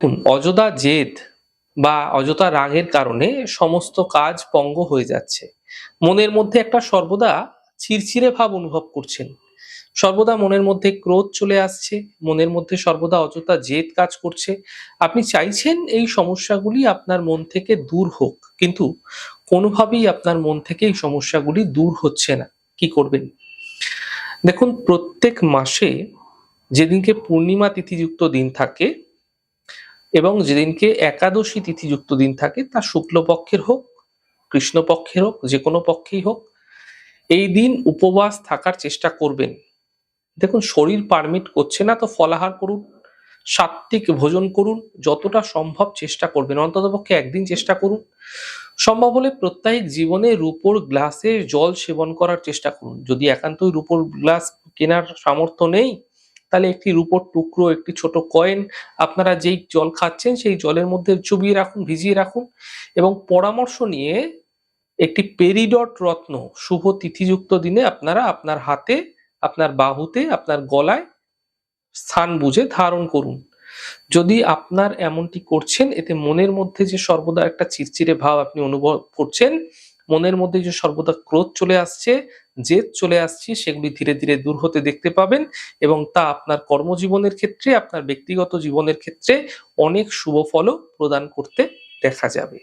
দেখুন, অযথা জেদ বা অযথা রাগের কারণে সমস্ত কাজ পঙ্গ হয়ে যাচ্ছে। মনের মধ্যে একটা সর্বদা চিড়চিড়ে ভাব অনুভব করছেন। সর্বদা মনের মধ্যে ক্রোধ চলে আসছে, মনের মধ্যে সর্বদা অযথা জেদ কাজ করছে। আপনি চাইছেন এই সমস্যাগুলি আপনার মন থেকে দূর হোক, কিন্তু কোনোভাবেই আপনার মন থেকে এই সমস্যাগুলি দূর হচ্ছে না। কি করবেন? দেখুন, প্রত্যেক মাসে যেদিনকে পূর্ণিমা তিথিযুক্ত দিন থাকে এবং যেদিনকে একাদশী তিথিযুক্ত দিন থাকে, তা শুক্লপক্ষের হোক, কৃষ্ণপক্ষের হোক, যে কোনো পক্ষেই হোক, এই দিন উপবাস থাকার চেষ্টা করবেন। দেখুন, শরীর পারমিট করছে না তো ফলাহার করুন, সাত্ত্বিক ভোজন করুন, যতটা সম্ভব চেষ্টা করবেন, অন্ততপক্ষে একদিন চেষ্টা করুন। সম্ভব হলে প্রত্যেক জীবনে রূপোর গ্লাসে জল সেবন করার চেষ্টা করুন। যদি একান্তই রূপোর গ্লাস কেনার সামর্থ্য নেই, তাহলে একটি রূপোর টুকরো, একটি ছোট কয়েন আপনারা যেই জল খাচ্ছেন সেই জলের মধ্যে চুবিয়ে রাখুন, ভিজিয়ে রাখুন, এবং পরামর্শ নিয়ে একটি পেরিডট রত্ন শুভ তিথিযুক্ত দিনে আপনারা আপনার হাতে, আপনার বাহুতে, আপনার গলায় স্থান বুঝে ধারণ করুন। যদি আপনার এমনটি করছেন, এতে মনের মধ্যে যে সর্বদা একটা চিড়চিড়ে ভাব আপনি অনুভব করছেন, মনের মধ্যে যে সর্বদা ক্রোধ চলে আসছে, জেদ চলে আসছে, সেগুলি ধীরে ধীরে দূর হতে দেখতে পাবেন, এবং তা আপনার কর্মজীবনের ক্ষেত্রে, আপনার ব্যক্তিগত জীবনের ক্ষেত্রে অনেক শুভ ফলও প্রদান করতে দেখা যাবে।